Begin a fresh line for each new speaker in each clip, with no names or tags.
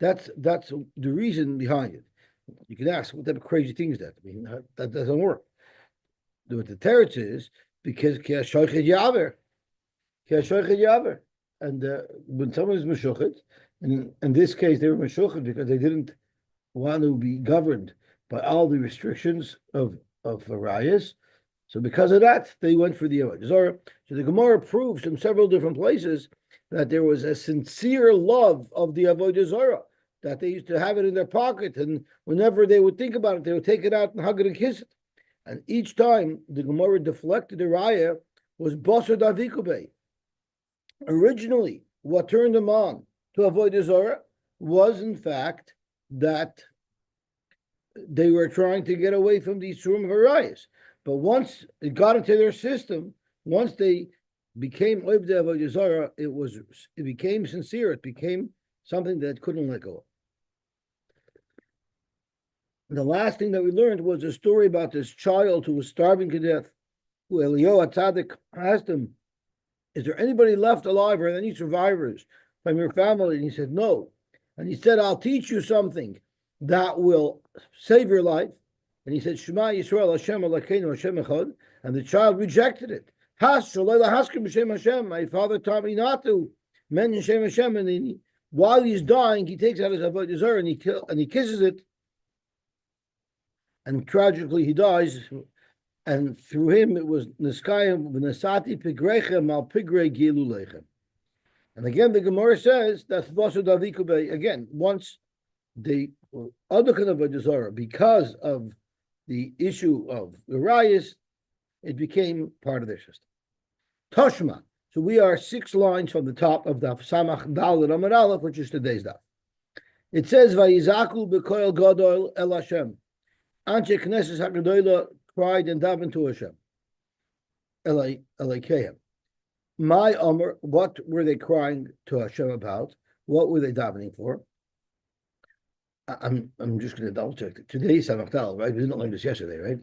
That's the reason behind it. You can ask, what type of crazy thing is that? I mean, that doesn't work. What the teretz is, because and when someone is meshuchet, and in this case they were meshuchet because they didn't want to be governed by all the restrictions of Arias. So because of that, they went for the Avodah Zarah. So the Gemara proves from several different places that there was a sincere love of the Avodah Zarah, that they used to have it in their pocket, and whenever they would think about it, they would take it out and hug it and kiss it. And each time the Gemara deflected the Raya was Basar Davikube. Originally, what turned them on to Avodah Zarah was, in fact, that they were trying to get away from these Surim Harayas. But once it got into their system, once they became Oivdei Avodah Zarah, it became sincere. It became something that couldn't let go. The last thing that we learned was a story about this child who was starving to death, who Eliyahu Tzaddik asked him, is there anybody left alive or any survivors from your family? And he said, no. And he said, I'll teach you something that will save your life. And he said, Shema Yisrael Hashem Elokeinu Hashem Echad. And the child rejected it. Has Shalei Haskim B'Shem Hashem. My father taught me not to mention Shem Hashem. And while he's dying, he takes out his Avodah Zarah and he kisses it. And tragically, he dies. And through him, it was Niskayim V'Nasati Pigrechem Al Pigrei Gilu Lechem. And again, the Gemara says that's Basar Davikube. Again, once the other kind of Avodah Zarah, because of the issue of the Rayas, it became part of their system. Toshma. So we are 6 lines from the top of the Samach Dal Amar Aleph, which is today's daf. It says, Vayizaku b'koil gadol el Hashem. Anshe Knesses HaGadola cried and davened to Hashem. Elokehem. My Omer, what were they crying to Hashem about? What were they davening for? I'm just going to double check. Today's Samach Dal, right? We didn't learn this yesterday, right?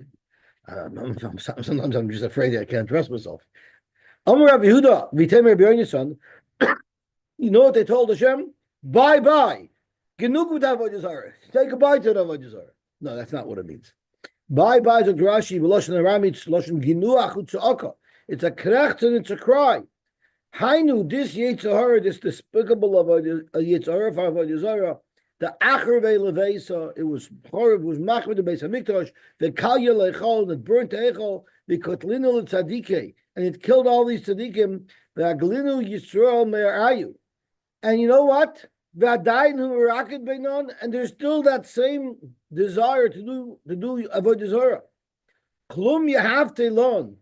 Sometimes I'm just afraid I can't trust myself. Amar Rabbi Yehuda, V'tem Rabbi Yonasan. You know what they told Hashem? Bye-bye. Genug with Avodah Zarah. Say goodbye to the Avodah Zarah. No, that's not what it means. Bye-bye to Rashi, V'loshen Aramit, Loshen Ginuach U'tza'aka. It's a krecht and it's a cry. Hainu, this Yetzirah, this despicable of Yetzirah for Avodah Zarah, the Acher Ve'Leveisa, it was horrible, it was Machmed the Beis HaMikdash, the Kalya Lechol, that burnt Echol, the Kotlinu L'Tzadike, and it killed all these tzaddikim, the Aglinu Yisrael Me'arayu. And you know what? And there's still that same desire to do Avodah Zarah. Klum you have to learn.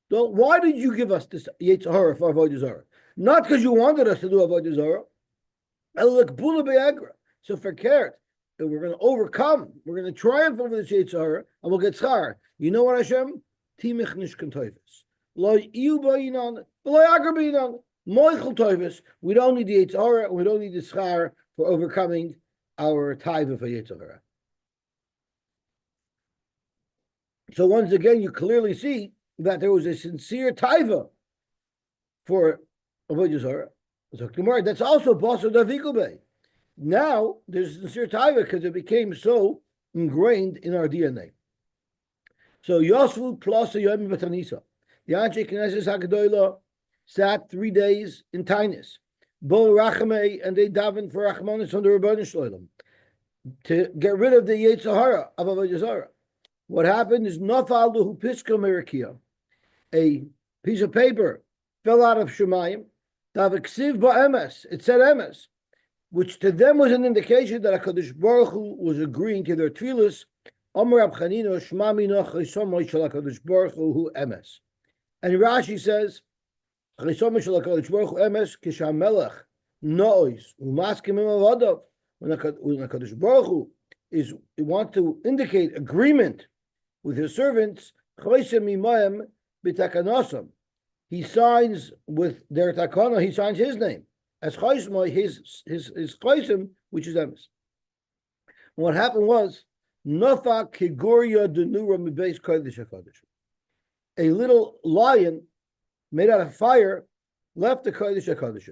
Why did you give us this Yetzirah for Avodah Zarah? Not because you wanted us to do Avodah Zarah. So for Keret, we're going to overcome, we're going to triumph over this Yetzirah, and we'll get schar. You know what, Hashem? Timich nishkan toivus. Lo iu ba'inan, lo yagar ba'inan. Moichel toivus. We don't need the Yetzirah, we don't need the schar for overcoming our taiva for Yetzirah. So once again, you clearly see that there was a sincere taiva for Avodah Zarah. That's also Basar Davikube. Now there's a sincere taiva because it became so ingrained in our DNA. So Yosy plus a Yom Batanisa. The Anshe Knesses HaGadola sat 3 days in Tainus. Bo Rachamei, and they davened for Rachmanis from the Rebbeinu Shloim to get rid of the Yetzirah of Avodah Zarah. What happened is Nafal Hu Piska Merikia. A piece of paper fell out of Shemayim. Daviksiv Ba'emes. It said Emes, which to them was an indication that HaKadosh Baruch Hu was agreeing to their tefillos. Amar Rab Chanina Shema Minach Chaysomoy Shel HaKadosh Baruch Hu Emes. And Rashi says, Chaysomoy Shel HaKadosh Baruch Hu Emes Kishamelech Nois Umaskim Avadav. When HaKadosh Baruch Hu wants to indicate agreement with his servants, Chaysim Imayim B'Takanosam. He signs with their takana, he signs his name as Chaysma, his Chaysim, which is Emes. What happened was Nafa Kiguria Denura Mibeis Kodesh HaKadosh. A little lion made out of fire left the Kodesh HaKadosh.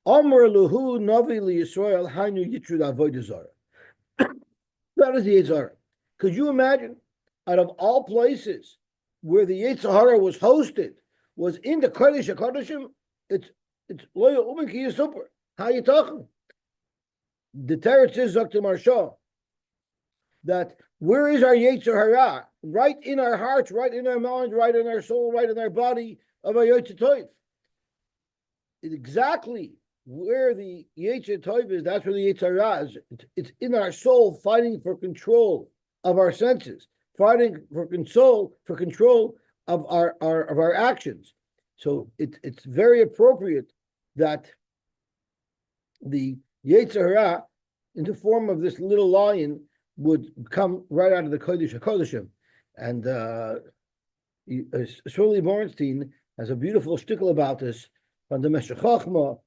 Amr luhu navi li Yisrael hainu yitrud avodah zarah. That is the Yetzer Hara. Could you imagine, out of all places where the Yetzer Hara was hosted, was in the Kodesh HaKodeshim? It's loyal umin super. How you talking? The Teretz says Dr. Marsha that where is our Yetzer Hara? Right in our hearts, right in our mind, right in our soul, right in our body of our Yetzer Tov. Exactly where the Yetzer Tov is, that's where the Yetzer Hara is. It's in our soul, fighting for control of our senses, fighting for control of our actions. So it's very appropriate that the Yetzer Hara, in the form of this little lion, would come right out of the Kodesh HaKodeshim. And Shirley Bornstein has a beautiful shtickle about this from the Meshech Chochmah.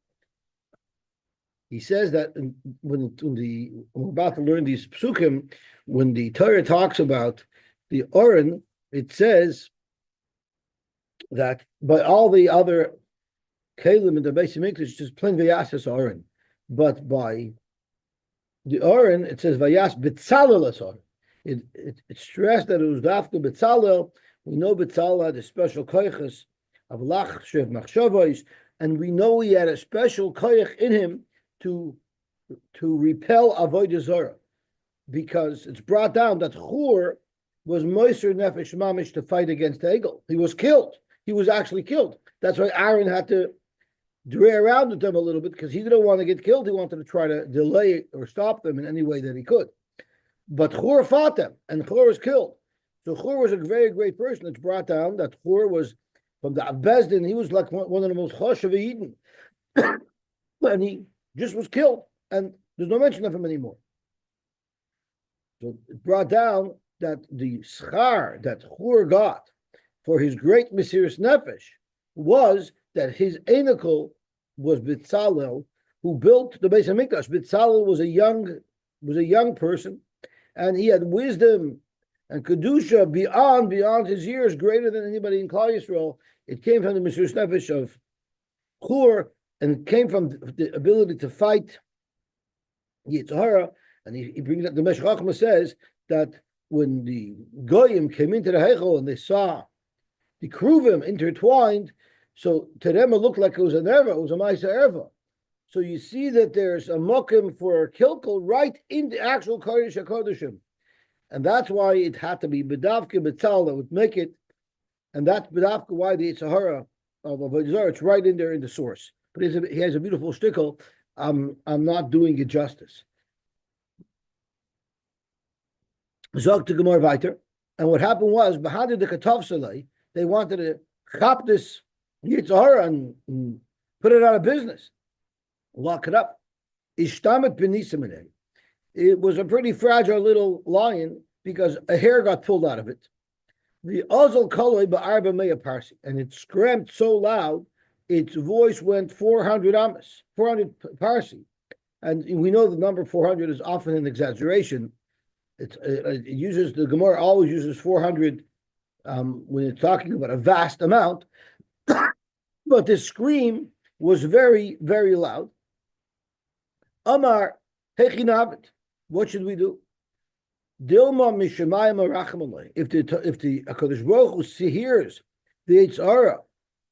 He says that when we're about to learn these psukim, when the Torah talks about the Oren, it says that by all the other Kalim in the Beis Hamikdash, just plain Vayasas Oren, but by the Oren, it says Vayas B'Tzalel as Oren. It's stressed that it was Dafka B'Tzalel. We know B'Tzalel had a special koiches of Lach Shev Machshavos, and we know he had a special koich in him to repel avodah zarah, because it's brought down that Chur was moiser nefesh mamish to fight against Egel. He was killed. He was actually killed. That's why Aaron had to dray around with them a little bit, because he didn't want to get killed. He wanted to try to delay or stop them in any way that he could. But Chur fought them, and Chur was killed. So Chur was a very great person. It's brought down that Chur was from the Bezdin. He was like one of the most choshev Eden, and he just was killed, and there's no mention of him anymore. So it brought down that the schar that Chur got for his great Mesiras Nefesh was that his einikel was B'Tzalel, who built the Beis Hamikdash. B'Tzalel was a young person, and he had wisdom and kedusha beyond his years, greater than anybody in Klal Yisrael. It came from the Mesiras Nefesh of Chur, and it came from the ability to fight Yetzer Hara. And he brings up, the Meshech Chochmah says that when the Goyim came into the Heichel and they saw the Kruvim intertwined, so to them it looked like it was an erva, it was a Maisa erva. So you see that there's a mokim for kilkel right in the actual Kodesh HaKodeshim. And that's why it had to be B'davke B'tzal that would make it, and that's B'davke why the Yetzer Hara of Avodah Zarah, it's right in there in the source. But he has a beautiful shtickle. I'm not doing it justice. Zog to Gemara weiter. And what happened was, behind the Katav Saleh, they wanted to chop this Yetzer Hara and put it out of business, lock it up. Ishtamet b'nisimene. It was a pretty fragile little lion because a hair got pulled out of it. The Ozal Koloi ba'arba meya parsi, and it screamed so loud, its voice went 400 amas, 400 parsi. And we know the number 400 is often an exaggeration. It uses, the Gemara always uses 400 when it's talking about a vast amount. But this scream was very, very loud. Amar hechinavit. What should we do? Dilma mishamayim arachamolei. If the HaKadosh Baruch Hu hears the Yetzer Hara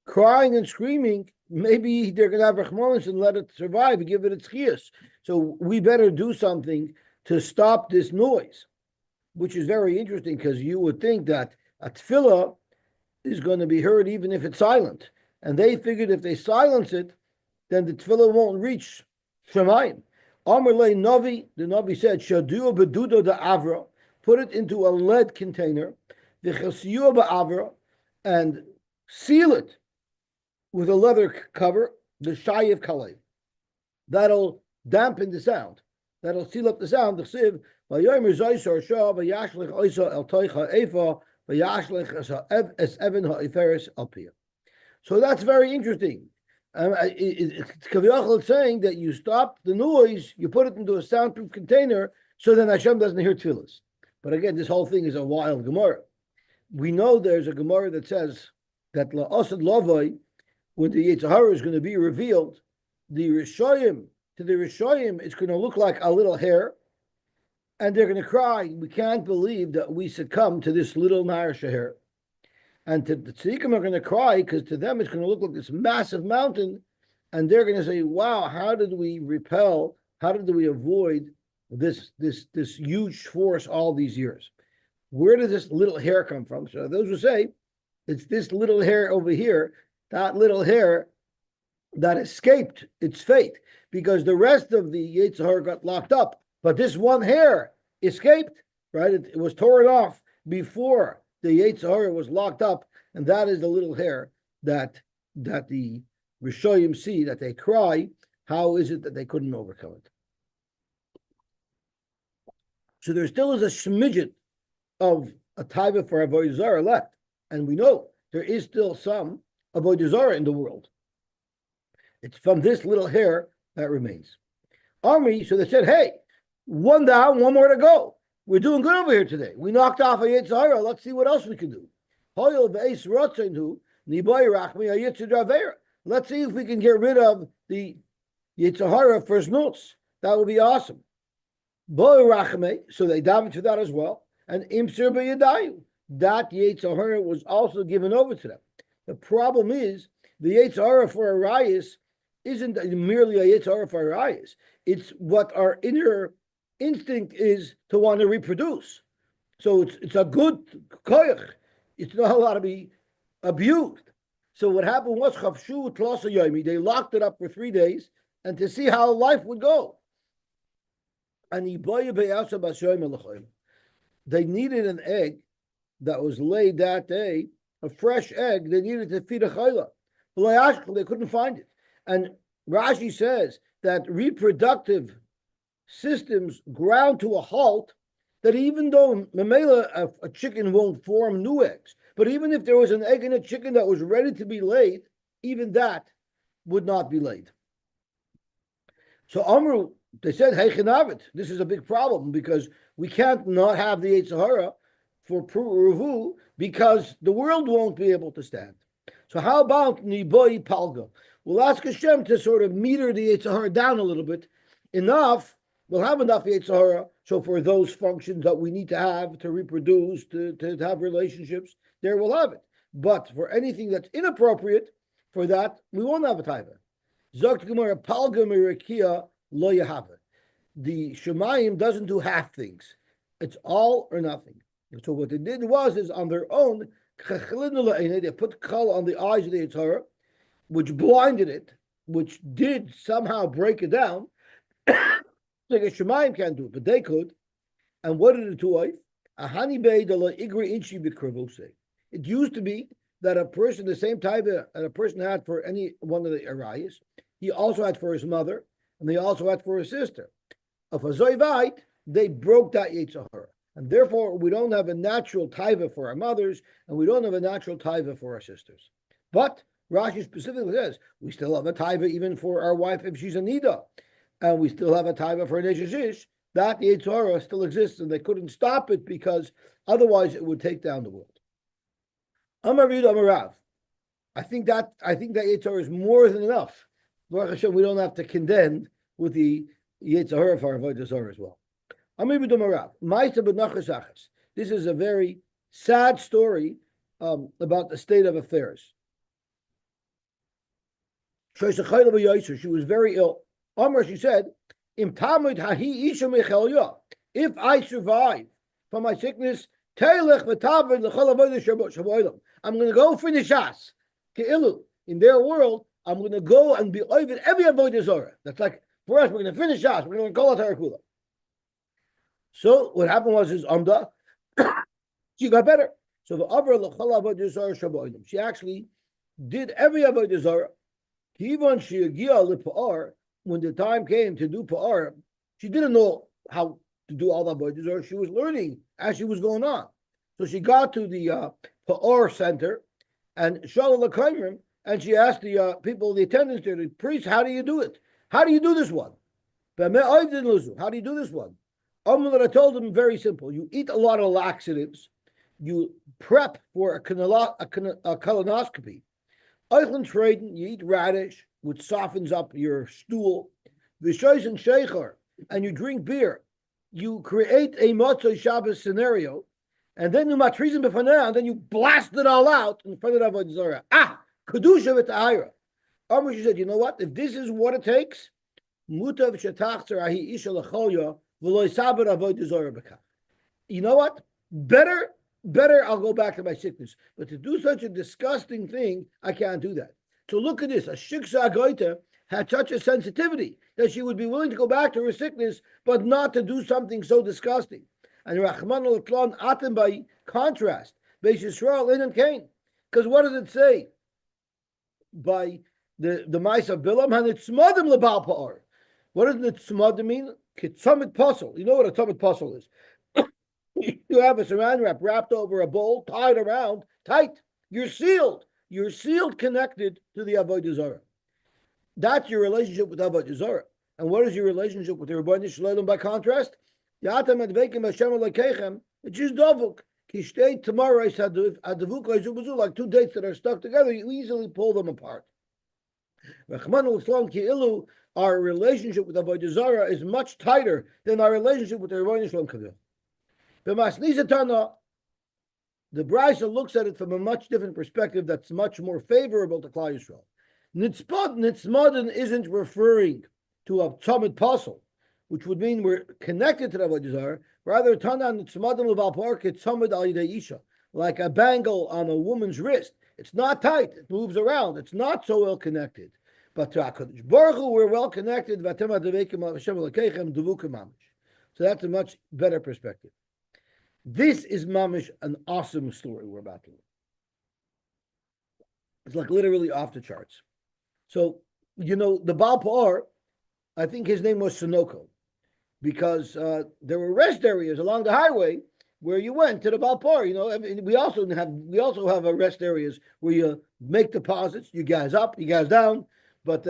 crying and screaming, maybe they're going to have rachmanis and let it survive and give it its chiyas. So we better do something to stop this noise, which is very interesting, because you would think that a tefillah is going to be heard even if it's silent. And they figured if they silence it, then the tefillah won't reach Shemayim. Amar le Navi, the Navi said, Shadu bedudo da avra, put it into a lead container, v'chasiyu ba'avra, and seal it with a leather cover, the shayiv kalei. That'll dampen the sound. That'll seal up the sound. The siv, v'yomer zoysar shah, v'yashlich oisa el toicha efa, v'yashlich es even ha'iferes alpia. So that's very interesting. It's saying that you stop the noise, you put it into a soundproof container, so then Hashem doesn't hear tefillas. But again, this whole thing is a wild Gemara. We know there's a Gemara that says that la'asad lavoi, when the Yetzer Hara is going to be revealed, the Rishoyim, it's going to look like a little hair, and they're going to cry, we can't believe that we succumb to this little Narsha hair. And the tzaddikim are going to cry because to them it's going to look like this massive mountain, and they're going to say, wow, how did we repel, how did we avoid this huge force all these years? Where does this little hair come from? So those who say, it's this little hair over here, that little hair that escaped its fate, because the rest of the Yetzer Hara got locked up, but this one hair escaped, right? It was torn off before the Yetzer Hara was locked up, and that is the little hair that the Rishoyim see, that they cry, how is it that they couldn't overcome it? So there still is a smidget of a taiva for Avodah Zarah left, and we know there is still some Avodah Zarah in the world. It's from this little hair that remains. Army, so they said, hey, one down, one more to go. We're doing good over here today. We knocked off a Yetzer Hara. Let's see what else we can do. Let's see if we can get rid of the Yetzer Hara for Znutz. That would be awesome. So they davened to that as well. And Imsir B'Yadayu, that Yetzer Hara was also given over to them. The problem is, the Yetzer Hara for Arias isn't merely a Yetzer Hara for Arias. It's what our inner instinct is to want to reproduce. So it's a good koyach. It's not allowed to be abused. So what happened was Chavshu Tlasa Yomi. They locked it up for 3 days and to see how life would go. And they needed an egg that was laid that day, a fresh egg. They needed to feed a chayla. They couldn't find it. And Rashi says that reproductive systems ground to a halt, that even though Mamela, a chicken won't form new eggs, but even if there was an egg in a chicken that was ready to be laid, even that would not be laid. So Amru, they said, hey, Chenavit, this is a big problem because we can't not have the Yetzer Hara for Puruvu because the world won't be able to stand. So how about Niboi Palga? We'll ask Hashem to sort of meter the Yetzer Hara down a little bit. Enough, we'll have enough Yetzer Hara, so for those functions that we need to have to reproduce, to have relationships, there we'll have it. But for anything that's inappropriate, for that, we won't have a taiva. Zogt Gemara Palga Mirakia Lo Yahava. The Shemayim doesn't do half things. It's all or nothing. So what they did is on their own, they put kal on the eyes of the Yetzer Hara, which blinded it, which did somehow break it down. Like a Shemayim can't do it, but they could. And what did it do? It used to be that a person, the same type that a person had for any one of the Arayas, he also had for his mother, and they also had for his sister. Of a Zoivite, they broke that Yetzer Hara. And therefore, we don't have a natural taiva for our mothers, and we don't have a natural taiva for our sisters. But Rashi specifically says, we still have a taiva even for our wife if she's a nida. And we still have a taiva for an Eshish, that Yetzer Hara still exists, and they couldn't stop it because otherwise it would take down the world. Amarid Amarav. I think that Yetzer Hara is more than enough. Baruch Hashem, we don't have to contend with the Yetzer Hara for Avodah Zarah as well. Amarid Amarav. Ma'aser b'nachas. This is a very sad story about the state of affairs. She was very ill. Amr, she said, if I survive from my sickness, I'm going to go finish us. In their world, I'm going to go and be over every avodah zarah. That's like, for us, we're going to finish us. We're going to call it Harakula. So what happened was his Amda, she got better. So the Avra l'chol avodah zarah shaboidim. She actually did every avodah zarah. Even she when the time came to do Pa'ar, she didn't know how to do all the avodah zarah. She was learning as she was going on. So she got to the Pa'ar center and Shalom L'Kaimrim, and she asked the people, the attendants there, the priests, how do you do it? How do you do this one? How do you do this one? I told them very simple. You eat a lot of laxatives. You prep for a colonoscopy. You eat radish, which softens up your stool, v'shois and sheichar, and you drink beer, you create a Motzei Shabbos scenario, and then you matrizim b'faneh, and then you blast it all out in front of Avodah Zarah. Kedusha v'ta'ayra. Amr said, you know what? If this is what it takes, mutav shetachzer ahi isha l'cholya v'lo yisaber Avodah Zarah b'kach. You know what? Better, I'll go back to my sickness. But to do such a disgusting thing, I can't do that. So look at this. A shiksa goita had such a sensitivity that she would be willing to go back to her sickness, but not to do something so disgusting. And Rahman al-Klan atem by contrast, Beis Yisrael in and Cain. Because what does it say? By the mice of Bilam, and it's smodim lebal pa'ar. What does it smodim mean? Kitzamid puzzle. You know what a tzamid puzzle is? You have a saran wrap wrapped over a bowl, tied around, tight. You're sealed. You're sealed, connected to the Avodah Zarah. That's your relationship with Avodah Zarah. And what is your relationship with the Rebbeinu Shalom by contrast? Yatam adveikim Hashem alekechem. It's just dovuk. Kishtei tomorrow adavuk lezubazu, like two dates that are stuck together. You easily pull them apart. Rachman al-Islam ki'ilu, our relationship with Avodah Zarah is much tighter than our relationship with the Rebbeinu Shalom Kavil. The Brisa looks at it from a much different perspective that's much more favorable to Klal Yisrael. Nitzmadin isn't referring to a tzamid puzzle, which would mean we're connected to the Avodah Zarah. Rather, Tana Nitzmadin leval park, it's tzamid al yidei isha, like a bangle on a woman's wrist. It's not tight, it moves around, it's not so well connected. But to HaKadosh Baruch Hu, we're well connected. So that's a much better perspective. This is mamish an awesome story we're about to learn. It's like literally off the charts. So, you know, the Baal Pa'ar, I think his name was Sunoco, because there were rest areas along the highway where you went to the Baal Pa'ar. You know, we also have rest areas where you make deposits, you guys up, you guys down. But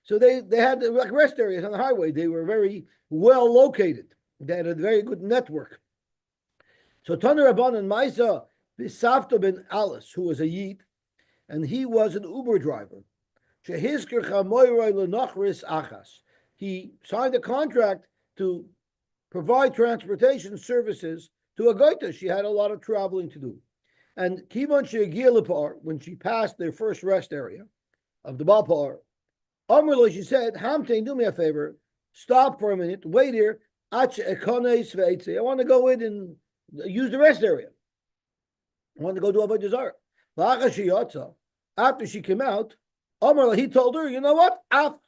so they had like rest areas on the highway. They were very well located. They had a very good network. So Taner Rabban and Maisa Bisafto ben Alice, who was a Yid, and he was an Uber driver. He signed a contract to provide transportation services to a goita. She had a lot of traveling to do. And Kivon She'egia Lepar, when she passed their first rest area of the Baal Pa'ar, Amrlo, she said, Hamtein, do me a favor, stop for a minute, wait here, I want to go in and use the rest area. I want to go to Avodah Zarah. After she came out, Amar, he told her, you know what? At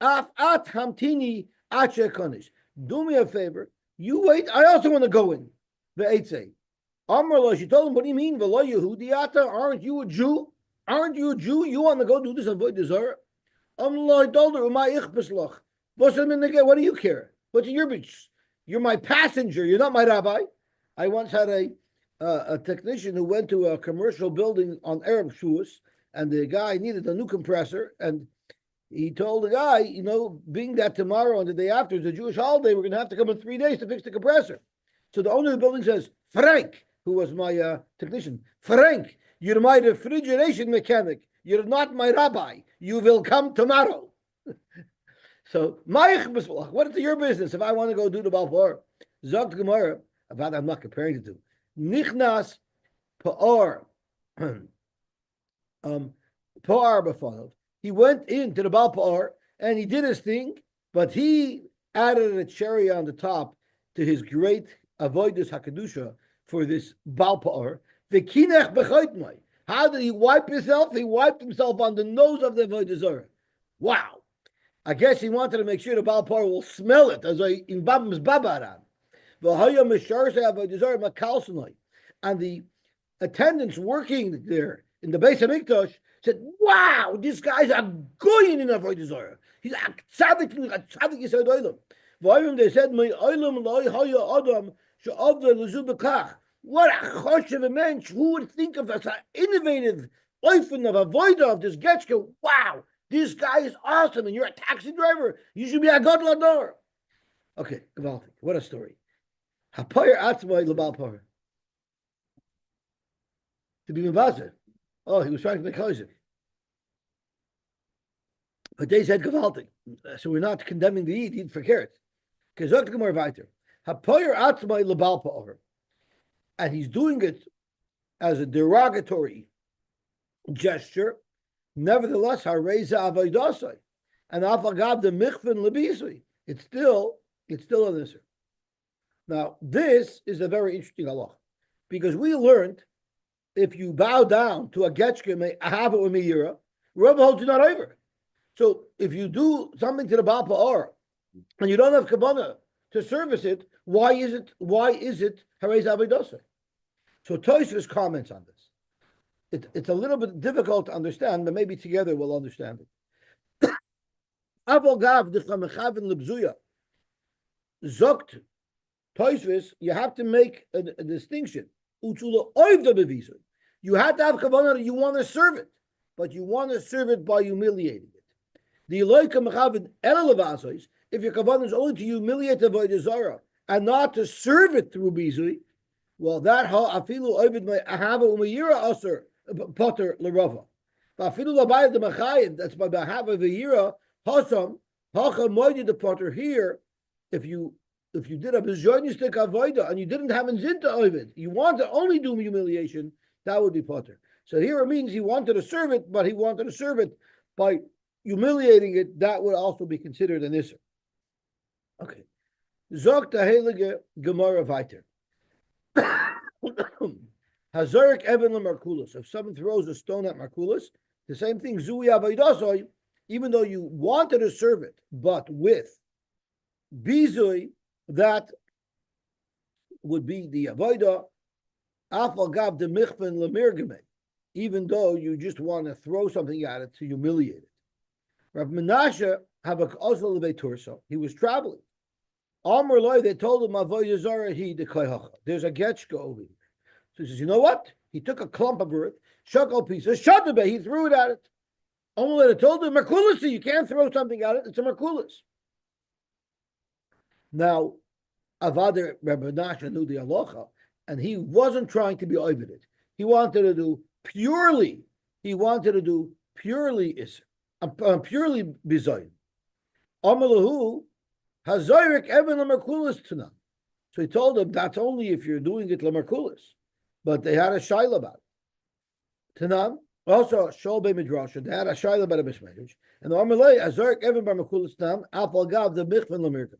hamtini ache konish. Do me a favor. You wait. I also want to go in. Ve'etzei. Amar, she told him, what do you mean? V'lo Yehudiata? Aren't you a Jew? Aren't you a Jew? You want to go do this Avodah Zarah? Amar, I told her, Umay ichbes loch. What do you care? What's your bitch? You're my passenger. You're not my rabbi. I once had a technician who went to a commercial building on Arab Shavuos, and the guy needed a new compressor, and he told the guy, you know, being that tomorrow and the day after is a Jewish holiday, we're going to have to come in 3 days to fix the compressor. So the owner of the building says, Frank, who was my technician, Frank, you're my refrigeration mechanic. You're not my rabbi. You will come tomorrow. So, what is your business if I want to go do the Baal Pa'ar? Zog Gemara, about I'm not comparing it to. Nichnas Pa'ar. Pa'ar b'fanav. He went into the Baal Pa'ar and he did his thing, but he added a cherry on the top to his great avodas hakadusha for this Baal Pa'ar. V'kinech b'chaytmai. How did he wipe himself? He wiped himself on the nose of the avodah zarah. Wow. I guess he wanted to make sure the Baal Pa'ar will smell it as in Babam's Babaran. And the attendants working there in the base of Mikdash said, wow, this guy's a goyin in Avodah Zarah. He's a tzaddik yisod olam. They said, "My olam loy haya adam she'avda lezu bekach." What a choshev a mensch. Who would think of as an innovative oifen of avodah of this getchke? Wow, this guy is awesome, and you're a taxi driver. You should be a god lador. Okay, gewaltig. What a story. Hapayir atzmai lebal par. To be mevazer. Oh, he was trying to make chayzik. But they said gewaltig. So we're not condemning the eat for carrots. Because Gemara weiter. Hapoyer atzmai lebalpa over. And he's doing it as a derogatory gesture. Nevertheless, hareza avoidasai. And afagav the michvin lebisui. It's still an isser. Now, this is a very interesting halacha. Because we learned if you bow down to a getchke ahava or miyira, Rav holds you not over. So if you do something to the Baal Pa'or and you don't have kavanah to service it, why is it Harez Avidosa? So Tosfos comments on this. It's a little bit difficult to understand, but maybe together we'll understand it. Avogav d'chamechavin lebzuya. Zokt Tosfos, you have to make a distinction. Utzula oivda bevisun. You have to have kavanah that you want to serve it, but you want to serve it by humiliating it. The Eloika mechavin elelavasos. If your kavanah is only to humiliate the avodah zarah and not to serve it through bizui, well, that afilu ovid my ahava umayira aser potter lerava. Afilu labayad the machayev. That's by ahava v'yira hasam hacha moedi the potter here. If you did a bizyonistic avodah and you didn't have an zinta ovid, you want to only do humiliation, that would be potter. So here it means he wanted to serve it, but he wanted to serve it by humiliating it. That would also be considered an isser. Okay. Zog the heilige Gemara weiter. Hazarik Evan Markulis. If someone throws a stone at Markulis, the same thing, Zui Avaidasoi, even though you wanted to serve it, but with Bizui, that would be the Avaida, Afal Gav de Michven Lamirgame, even though you just want to throw something at it to humiliate it. Rav Menashe have a Oslo Leveturso. He was traveling. Amr Loi, they told him, Avodah Zarah he de Koyhacha. There's a getchka over here. So he says, you know what? He took a clump of earth, shakal pieces, shatabe, he threw it at it. Amr Loi told him, Merkulis, you can't throw something at it, it's a Merkulis. Now, Avadir Rav Menashe knew the halacha, and he wasn't trying to be oivid. He wanted to do purely isser. Purely bizayin. Amalahu hazayrek even lamarkulis tanan. So he told him that's only if you're doing it lamarkulis. But they had a shaila about it. Tanan also shol be midrash. They had a shaila about a bismedrash. And the amalei hazayrek even lamarkulis tanan afal gav the michven lamirka.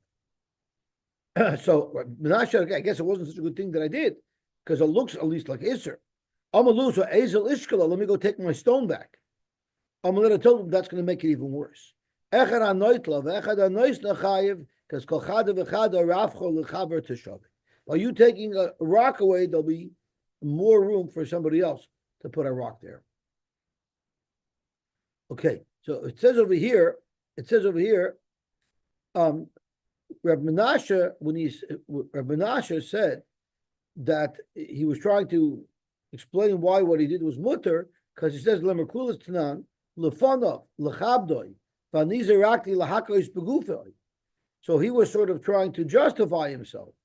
So Menashe, I guess it wasn't such a good thing that I did because it looks at least like isser. Amalu so ezel ishkala. Let me go take my stone back. Amalei told him that's going to make it even worse. Are you taking a rock away? There'll be more room for somebody else to put a rock there. Okay, so it says over here. Reb Menashe said that he was trying to explain why what he did was mutter because he says lemerkulas tanan. So he was sort of trying to justify himself.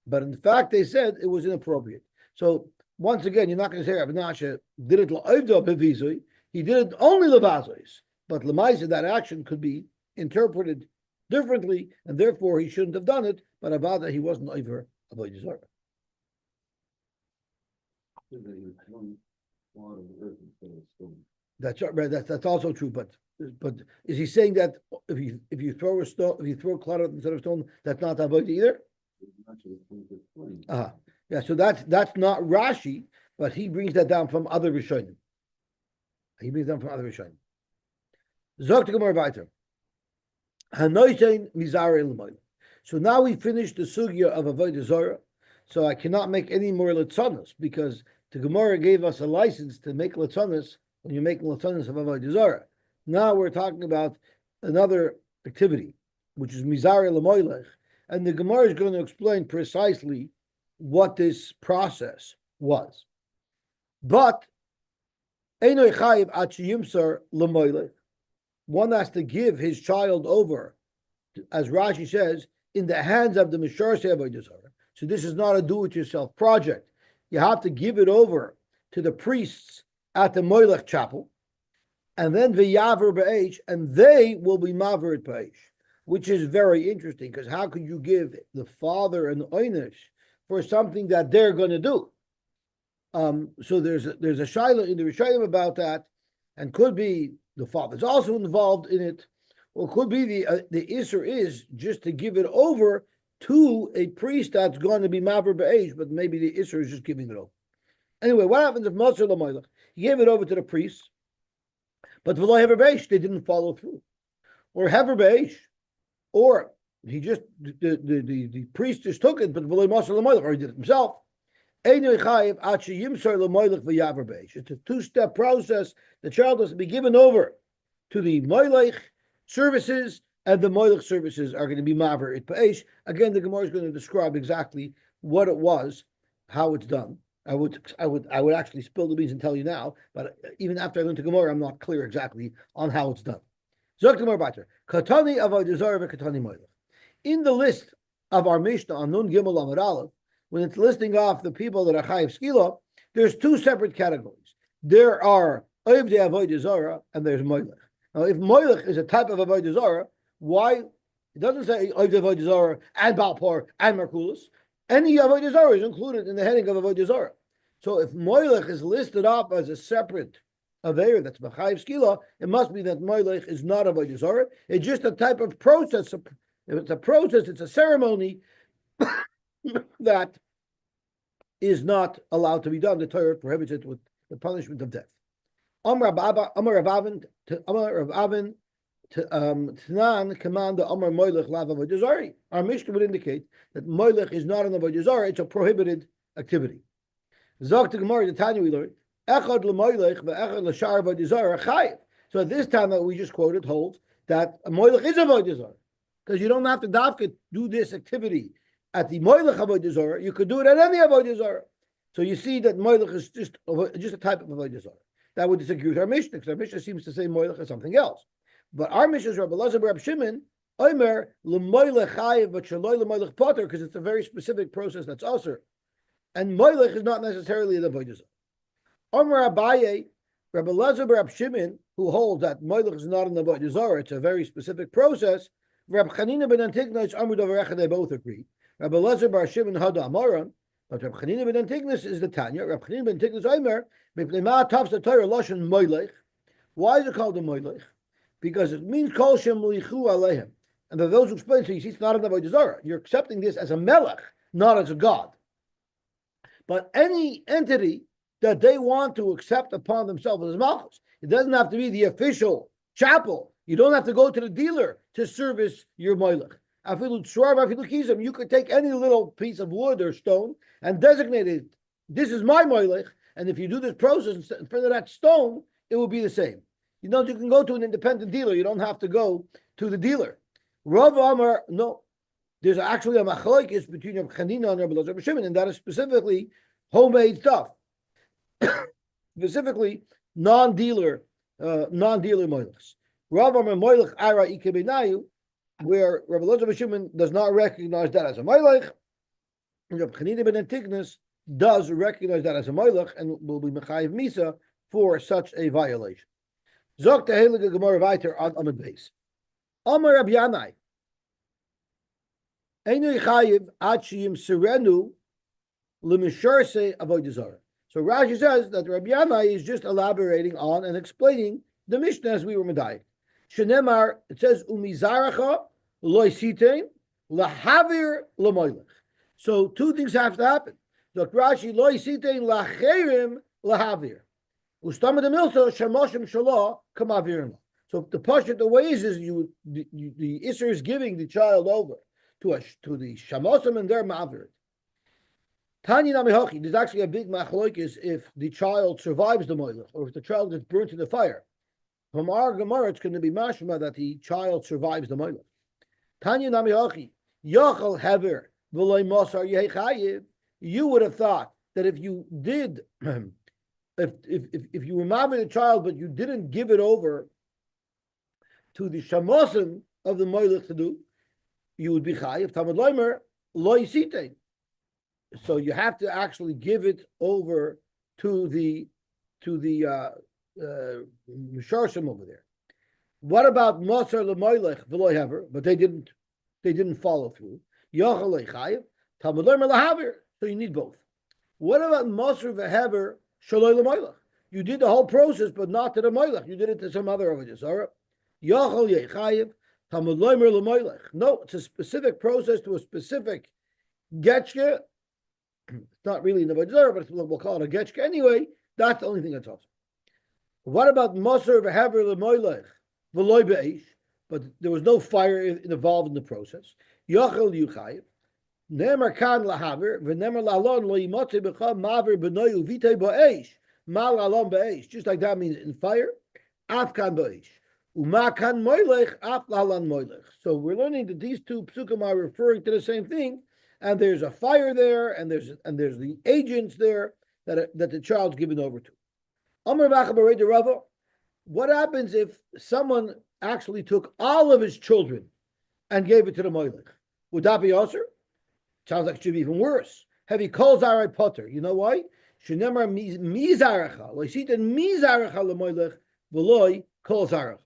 But in fact, they said it was inappropriate. So once again, you're not going to say Rav Menashe did it la'avda bevizui. He did it only levazois. But lemaisa, that action could be interpreted differently, and therefore he shouldn't have done it. But avada, he wasn't over avodah zarah. That's right. That's also true. But is he saying that if you throw a stone, if you throw clutter instead of stone, that's not avodah either? Yeah. So that's not Rashi, but he brings that down from other Rishonim. Zok to Gemara weiter. Hanoitein mizare l'mayla. So now we finished the sugya of avodah zarah. So I cannot make any more letzonos because the Gemara gave us a license to make letzonos when you're making letzonos of avodah zarah. Now we're talking about another activity, which is mizare l'mayla, and the Gemara is going to explain precisely what this process was. But Eino chayiv ad sheyimsar l'mayla. One has to give his child over, as Rashi says, in the hands of the Mishar Avodah Zarah. So this is not a do-it-yourself project. You have to give it over to the priests at the Moilech chapel. and then v'yaver be'esh, and they will be maver at be'esh, which is very interesting, because how could you give the father an oynish for something that they're going to do? So there's a shaila in the Rishayim about that, and could be the father's also involved in it, or could be the isser is just to give it over to a priest that's going to be maver be'esh, but maybe the isser is just giving it over. Anyway, what happens if Moser L'Moilech, he gave it over to the priest, but v'lo hever be'esh, they didn't follow through, or hever be'esh, or he just the priest just took it, but v'lo Moser L'Moilech, or he did it himself. It's a two-step process. The child has to be given over to the Moilech services, and the Moilech services are going to be maver it be'esh. Again, the Gemara is going to describe exactly what it was, how it's done. I would actually spill the beans and tell you now, but even after I learned the Gemara, I'm not clear exactly on how it's done. Zok Gemara Bater, Katani avodah zarah v'Katani Moilech. In the list of our Mishnah on Nun Gimel Amud Aleph, when it's listing off the people that are chayiv skila, there's two separate categories. There are Ovdei avodah zarah and there's Moilech. Now, if Moilech is a type of avodah zarah, why it doesn't say Ovdei avodah zarah and Balpor and Merkulis? Any avodah zarah is included in the heading of avodah zarah. So if Moilech is listed off as a separate aveir that's b'chayiv skila, it must be that Moilech is not avodah zarah. It's just a type of process. If it's a process, it's a ceremony that is not allowed to be done. The Torah prohibits it with the punishment of death. Amar Rav Avin Tanan command the Amar Moilech lav avodah zarah. Our Mishnah would indicate that Moilech is not an avodah zarah; it's a prohibited activity. Zok to Gemara, the Tanya we learned echad lemoilech ve'echad l'shar avodah zarah chayiv. So at this time that we just quoted holds that a Moilech is avodah zarah, because you don't have to dafka do this activity at the Moilech avodah zarah. You could do it at any avodah zarah. So you see that Moilech is just a type of avodah zarah. That would disagree with our Mishnah, because our Mishnah seems to say Moilech is something else. But our Mishnah is Rabbi Elazar Rab Shimon Omer lemoilech chayiv but shaloi lemoilech potter, because it's a very specific process that's also, and Moilech is not necessarily the avodah zarah. Omer Abaye, Rabbi Elazar Rab Shimon, who holds that Moilech is not an avodah zarah, it's a very specific process. Rabbi Chanina ben Antignos Amud Avarecha, they both agree. Rabbi Elazar Bar Shimon Hada Amaran, but Rabbi Chanina ben Antignos is the Tanya. Rabbi Chanina ben Antignos Omer mipnei ma tafs the Torah lashon Moilech. Why is it called a Moilech? Because it means kol shem lichu alehem. And for those who explain, so you see, it's not an avodah zarah. You're accepting this as a melech, not as a god. But any entity that they want to accept upon themselves as malchus, it doesn't have to be the official chapel. You don't have to go to the dealer to service your moilech. You could take any little piece of wood or stone and designate it. This is my moilech, and if you do this process in front of that stone, it will be the same. You can go to an independent dealer. You don't have to go to the dealer. Rav Amar, no. There's actually a machlokes between Rabbi Chanina and Rabbi Elazar Bar Shimon, and that is specifically homemade stuff. Specifically, non-dealer moilechs. Rav Amar moilech ara ikebenayu, where Rabbi Elazar Bar Shimon does not recognize that as a moilech, and Rabbi Chanina ben Antignos does recognize that as a moilech, and will be mechayiv misa for such a violation. Zok the heilige Gemara weiter on Amud Beis. Amar Rabbi Yanai, Einu Chayiv Ad Sheyim Serenu L'Misharse Avodah Zarah. So Rashi says that Rabbi Yanai is just elaborating on and explaining the Mishnah as we were medayik. Shenemar, it says Umizaracha Loi Sitein Lahavir L'Moilech. So two things have to happen. Dr. Rashi Loi Sitein Lacherim Lahavir. Ustama de Milsa Shamoshim Shalah Kamavirim. So the pashut, the way is the Isser is giving the child over to the Shamosim and their Mavir. Tanya Namihochi, there's actually a big machlokes if the child survives the Moilech or if the child gets burnt in the fire. From our Gemara, it's going to be mashma that the child survives the Moilech. Tanya Namihochi, Yochel Hever V'loy Mosar Yechayiv. You would have thought that if you did. If you were married a child but you didn't give it over to the shamosim of the moilech to do, you would be chayiv tamad loimer lo yisitein. So you have to actually give it over to the Misharshim over there. What about Moser Lemoilech V'loy Hever? But they didn't follow through. Yochel Lechayev Talmud Lomer Lahaver. So you need both. What about Moser V'Hever Shaloi Lemoilech? You did the whole process, but not to the Moilech. You did it to some other Avodah Zarah. Yochel Yechayev Talmud Lomer Lemoilech. No, it's a specific process to a specific getchke. It's not really in the Avodah Zarah, but we'll call it a getchke anyway. That's the only thing that's also. What about Moser V'Hever Lemoilech V'loy Be'esh? But there was no fire involved in the process. Yochel Yuchayev. Nemer kan lahaver v'nemer lalon lo yimotze b'cha maver b'noyu vitei ba'esh mal lalon ba'esh. Just like that means in fire, af kan ba'esh uma kan moilech af lalon moilech. So we're learning that these two psukim are referring to the same thing, and there's a fire there, and there's the agents there that the child's given over to. Amar v'achabarei derava. What happens if someone actually took all of his children and gave it to the moilech? Would that be also? Sounds like it should be even worse. Heavy calls Arai Potter. You know why? Shenemar mizaracha. Loisita mizaracha lemoilech v'loi kol zaracha.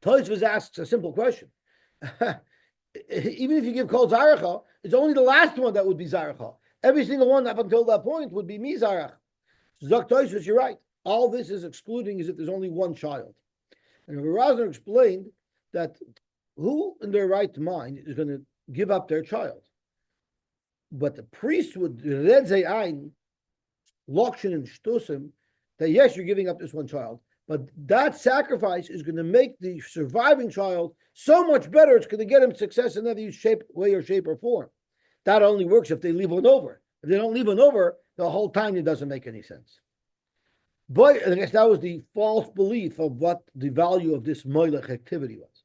Tosfos asks a simple question. Even if you give kol zaracha, it's only the last one that would be zaracha. Every single one up until that point would be mizarach. Zok Tosfos, you're right. All this is excluding as if there's only one child. And Rabbi Razner explained that who in their right mind is going to give up their child? But the priest would red ein lokshin and shtusim that yes, you're giving up this one child, but that sacrifice is going to make the surviving child so much better. It's going to get him success in every way or shape or form. That only works if they leave one over. If they don't leave one over, the whole time it doesn't make any sense. But I guess that was the false belief of what the value of this moilech activity was.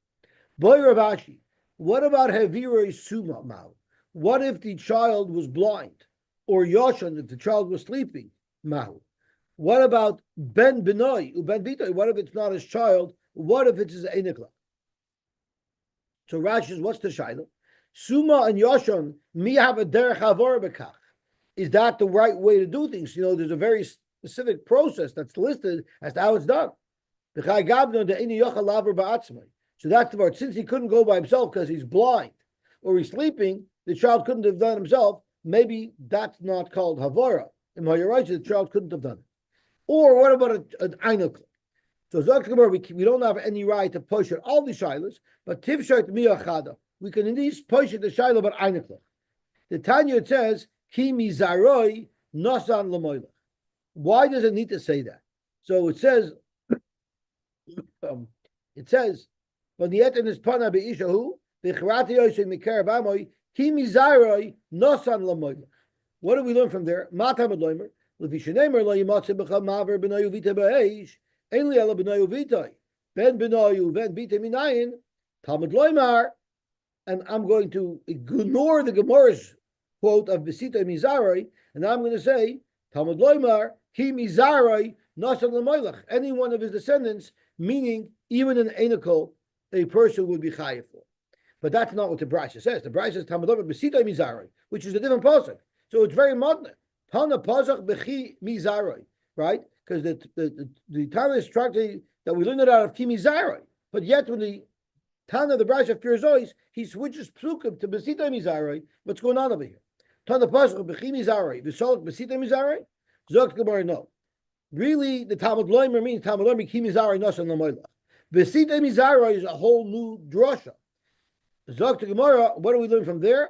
Boy Rav Ashi, what about Hevirei Suma Mao? What if the child was blind? Or Yoshan, if the child was sleeping? Mao. What about Ben Benoi, Ben Bitoi? What if it's not his child? What if it's his Einikla? So Rashi says, what's the Shaila? Suma and Yoshan, mi have a derech havor bekach. Is that the right way to do things? You know, there's a very specific process that's listed as to how it's done. So that's the part. Since he couldn't go by himself because he's blind or he's sleeping, the child couldn't have done it himself. Maybe that's not called havara. In Mayaraj, the child couldn't have done it. Or what about an einokl? So we don't have any right to push it all the shilas, but tivshat miyachada. We can indeed push it the shilah about einokl. The Tanya it says ki mizaroi nosan lemoilach. Why does it need to say that? So it says, when the etin is pana beishahu, v'charati Yosy mikar v'amoy ki mizaroi nosan lemoilach. What do we learn from there? Matam adloimer levishenemer lo yimatze b'cha maver b'noyu vita b'eish ein li ela b'noyu vitay ben b'noyu ben vita minayin Talmud loymar. And I'm going to ignore the Gemara's quote of Besita Mizaroi, and I'm going to say Talmud loymar ki mizaroi nosan lemoilach. Any one of his descendants, meaning even an enikol, a person would be chayiv for. But that's not what the Brisa says. The Brisa says Talmud loymar Besita Mizaroi, which is a different pasuk. So it's very modern. Tana pasuk bechi mizaroi, right? Because the Tana is tractate that we learned it out of ki mizaroi, but yet when the Tana the Brisa fears always, he switches psukim to Besita Mizaroi. What's going on over here? Tana pasuk bechi mizaroi, v'solok Besita Mizaroi. Zok Gemara, no. Really, the Talmud loymer means Talmud loymer ki mizaroi nosan lemoilach. Besita Mizaroi is a whole new drasha. Zok Gemara, what do we learn from there?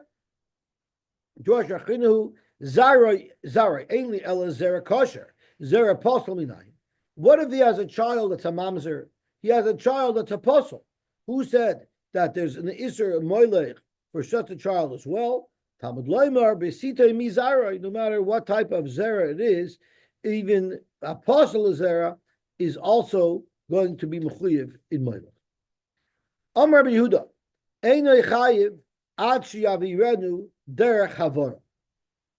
Drasha chinuhu zaroi ainly ela zera kosher zera apostle minayin. What if he has a child that's a mamzer? He has a child that's a apostle. Who said that there's an Isser Moilech for such a child as well? Talmud loymar besita mizaroi. No matter what type of zera it is, even apostle zera is also going to be mechuyev in Moilech. Amar Rabbi Yehuda, einay chayiv ad sheyavirenu derech havara.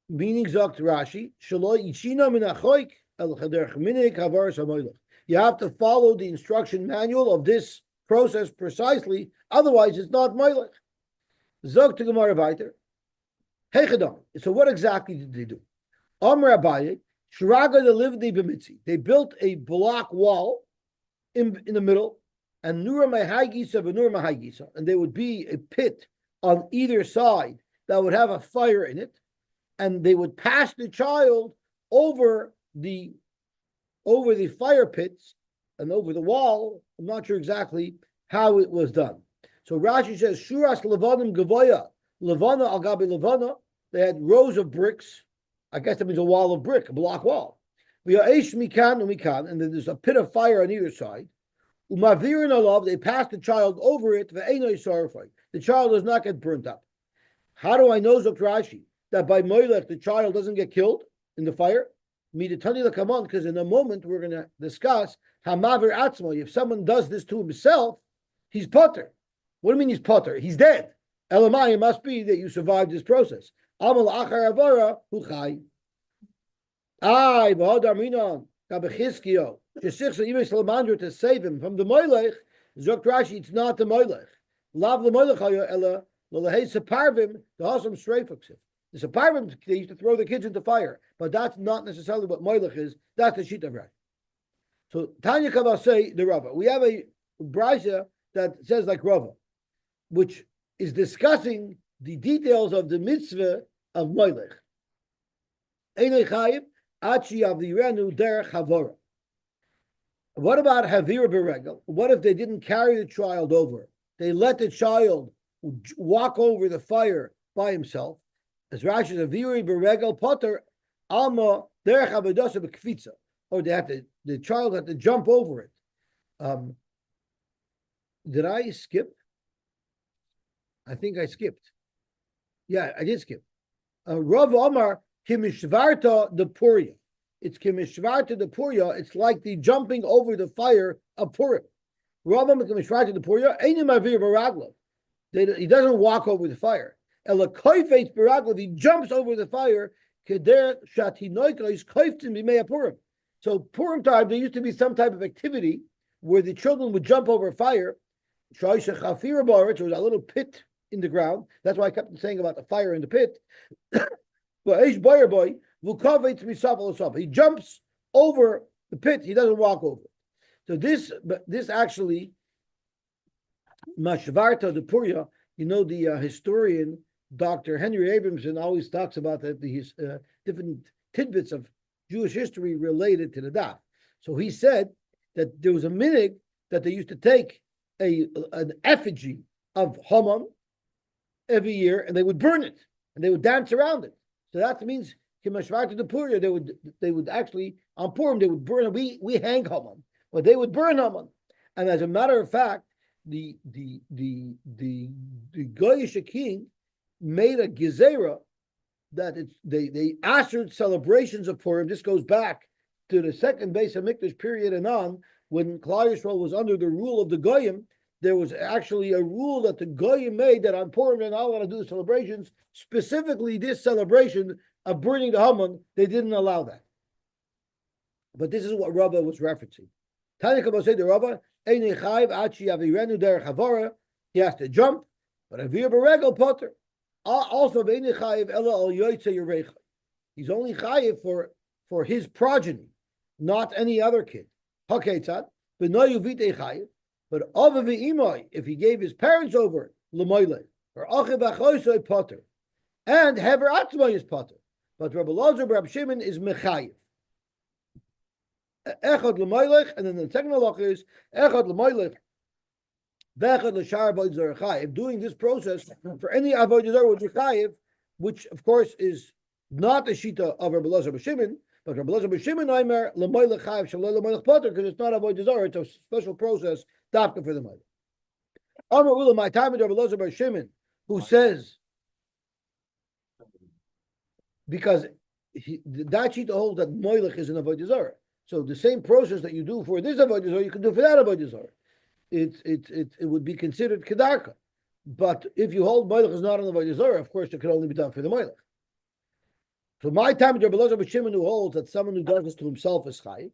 Meaning zokt Rashi, shelo yichina min achoik el chaderech minik havara samoilech. You have to follow the instruction manual of this process precisely, otherwise it's not moilech. Zog to Gemara weiter. Hechadam. So what exactly did they do? Amr Abaye Shraga the livdi b'mitzi. They built a block wall in the middle, and Nura Mahagisa v'Nura Mahagisa, and there would be a pit on either side that would have a fire in it, and they would pass the child over the fire pits and over the wall. I'm not sure exactly how it was done. So Rashi says, Shuras Levanim Gavoya, Levana al Gabi Levana. They had rows of bricks. I guess that means a wall of brick, a block wall. We are Eish Mikan and Mikan, and then there's a pit of fire on either side. Umavirin alav, they pass the child over it. The child does not get burnt up. How do I know, Zok Rashi, that by Moilech the child doesn't get killed in the fire? Because in a moment we're going to discuss Hamavir Atzmo. If someone does this to himself, he's potter. What do you mean he's potter? He's dead. Elamai, it must be that you survived this process. Amal achar avara huchai. Ay, v'hodar minon kabechizkiyo. Shesichsa even Salamandra to save him from the Moilech. Zok Rashi, it's not the Moilech. Lav the Moilech hayo ela lolehei separvim the hasam streifuksim. The separvim, they used to throw the kids into fire, but that's not necessarily what Moilech is. That's the sheet of Rashi. So Tanya Kabal say the Rava. We have a brisa that says like Rava, which is discussing the details of the mitzvah of Moilech. Einei chayiv achi avirenu derech havora. What about Havira Beregel? What if they didn't carry the child over? They let the child walk over the fire by himself. As Rashi says, Havira Beregel Potter Alma Derech Avedasa Bekvitza. Or the child had to jump over it. Did I skip? I think I skipped. Yeah, I did skip. Rav Omar Kimishvarta the Puria. It's Kimishvarta the Puria. It's like the jumping over the fire of Purim. Rav Omar Kimishvarta the Puria. Einim Avir Baraglav. He doesn't walk over the fire. Ela Koifetz Baraglav. He jumps over the fire. Keder Shatinoika is Koiftin Bimei Purim. So Purim time, there used to be some type of activity where the children would jump over fire. There was a little pit in the ground. That's why I kept saying about the fire in the pit. He jumps over the pit. He doesn't walk over. So this actually, Mashvarta the Puria, the historian, Dr. Henry Abramson, always talks about these different tidbits of Jewish history related to the daf. So he said that there was a minhag that they used to take an effigy of Haman every year, and they would burn it, and they would dance around it. So that means Kimashvarta the Puria, they would actually on Purim they would burn it. We hang Haman, but they would burn Haman. And as a matter of fact, the Goyish king made a gezerah that they assured celebrations of Purim. This goes back to the second Beis HaMikdash period and on, when Klal Yisrael was under the rule of the Goyim. There was actually a rule that the Goyim made that on Purim they're not allowed to do the celebrations. Specifically, this celebration of burning the Haman, they didn't allow that. But this is what Rava was referencing. Tanya Kabbalah said the Rava, Einei Chayiv Achi Avirenu Derech Havara. He has to jump, but Avir Beregel Potter. Also, Einei Chayiv Ela Al Yoytze Yerecha. He's only Chayiv for his progeny, not any other kid. Haketzad, B'noyu Vitei Chayiv. But Avavi Imai, if he gave his parents over, L'moyle, or Achiv Achoisoi Potter, and Hever Atzmai is Potter. But Rabbi Lazar, Rabbi Shimon is Mechayiv. Echad L'moylech, and then the second halach is Echad L'moylech, Vechad L'shar Avodah Zarah Chayiv. Doing this process for any Avodah Zarah would be Chayiv, which of course is not the Shita of Rabbi Lazar Rabbi Shimon, but Rabbi Lazar Rabbi Shimon Aimer L'moylech Chayiv Shalom L'moylech Potter, because it's not Avodah Zarah, it's a special process. Dafka for the mother. Amar Ula, my time with Rabbi Lazar Bar Shimon, who says, because that sheet holds that Moilech is an Avodah Zarah. So the same process that you do for this Avodah Zarah, you can do for that Avodah Zarah. It would be considered Kedarka. But if you hold Moilech is not an Avodah Zarah, of course it can only be done for the Moilech. So my time with Rabbi Lazar Bar Shimon, who holds that someone who does this to himself is Chayiv,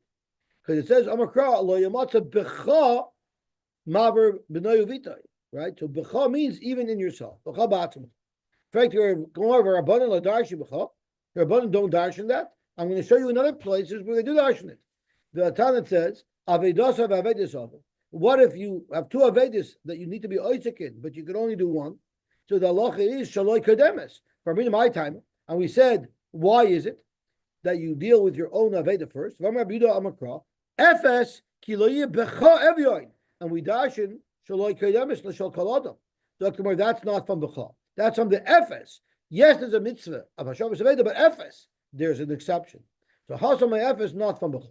because it says, Amar Kra, Lo Yamatza Becha Maver b'noyu vitay, right? So b'cha means even in yourself. B'cha b'atzma. In fact, you're going over Rabbanan la darshi b'cha. Rabbanan don't darshan that. I'm going to show you in other places where they do darshan it. The Tanit says, Avedosav Avedosav. What if you have two Avedis that you need to be Isaac in, but you can only do one? So the halacha is Shaloi Kademes. For me, my time, and we said, why is it that you deal with your own Aveda first? Efes Kiloye Becha Evyoin. And we darshan Shaloi Kademes L'Shal Kaladam. So that's not from Becha. That's from the Efes. Yes, there's a mitzvah of Hashavas Aveda, but Efes, there's an exception. So Hasam Efes, not from Becha.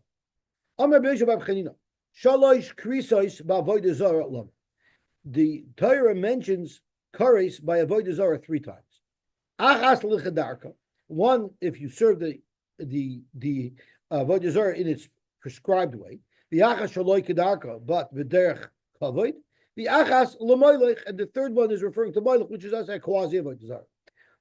Amar B'Yishav Abchanina. Shalosh Krisos Ba'Avodah Zarah Lam. The Torah mentions kares by Avodah Zarah 3 times. Achas L'Chadarka. One, if you serve the Avodah Zarah in its prescribed way. The Achas Shaloi Kedarka, but V'derech Kavod. The Achas L'Moilech, and the third one is referring to Moilech, which is also a quasi Avodah Zarah.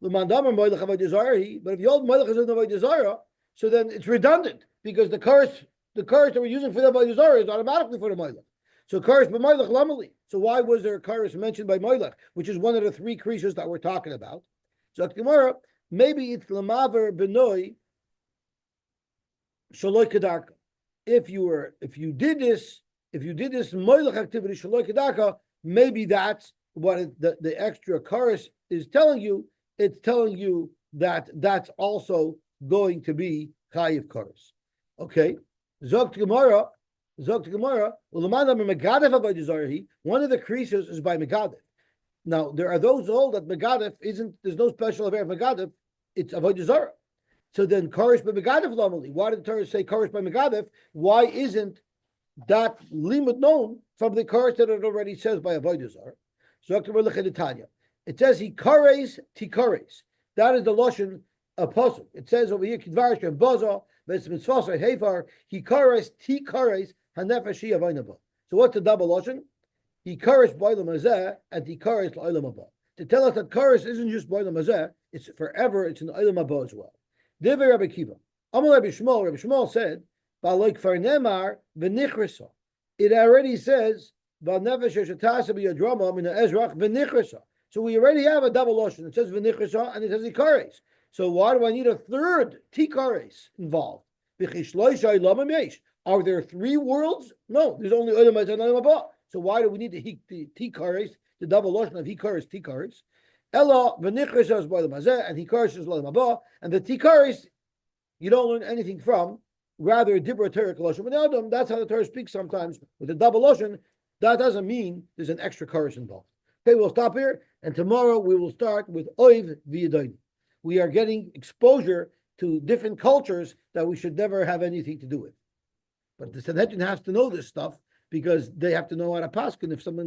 L'Mandamar Moilech Avodah Zarah, but if the old Moilech is in Avodah Zarah, so then it's redundant, because the kares that we're using for the Avodah Zarah is automatically for the Moilech. So kares b'Moilech lamali. So why was there a kares mentioned by Moilech, which is one of the 3 creatures that we're talking about? So Gemara, maybe it's lamaver benoi shaloi kedarka. If you did this Moilech activity shaloi kedarka, maybe that's what the extra kares is telling you. It's telling you that that's also going to be chayiv kares. Okay. Zok Gemara. One of the creases is by Megadef. Now there are those all that Megadef isn't. There's no special affair of Megadef. It's Avodah Zarah. So then Karish by Megadef normally. Why did the Torah say Karish by Megadef? Why isn't that limit known from the Karish that it already says by Avodah Zarah? Zok Gemara. It says he kares tikares. That is the lashon apostle. It says over here Kidvar and Baza. He kares ti kares hanefeshi avaynaba. So what's the double lashon? He kares b'olam hazeh and he kares l'olam haba. To tell us that kares isn't just b'olam hazeh; it's forever. It's in olam haba as well. Divrei Rabbi Kiva. Amar Rabbi Shmuel. Rabbi Shmuel said, "Ba'loik farnemar v'nichrisa." It already says, "V'nefesh shetasa b'yadrama min ha'ezrach v'nichrisa." So we already have a double lashon. It says v'nichrisa and it says he kares. So why do I need a third tikares involved? Are there 3 worlds? No, there's only Olam Hazeh and Olam Haba. So why do we need the tikares, the double lotion of hikares, tikares? Ella v'nichres is Olam Hazeh and hikares is Olam Haba, and the tikares you don't learn anything from. Rather, dibra Torah lotion b'nei. That's how the Torah speaks sometimes with the double lotion. That doesn't mean there's an extra kares involved. Okay, we'll stop here, and tomorrow we will start with Oiv v'Yadayim. We are getting exposure to different cultures that we should never have anything to do with. But the Sanhedrin has to know this stuff because they have to know how to paskin if someone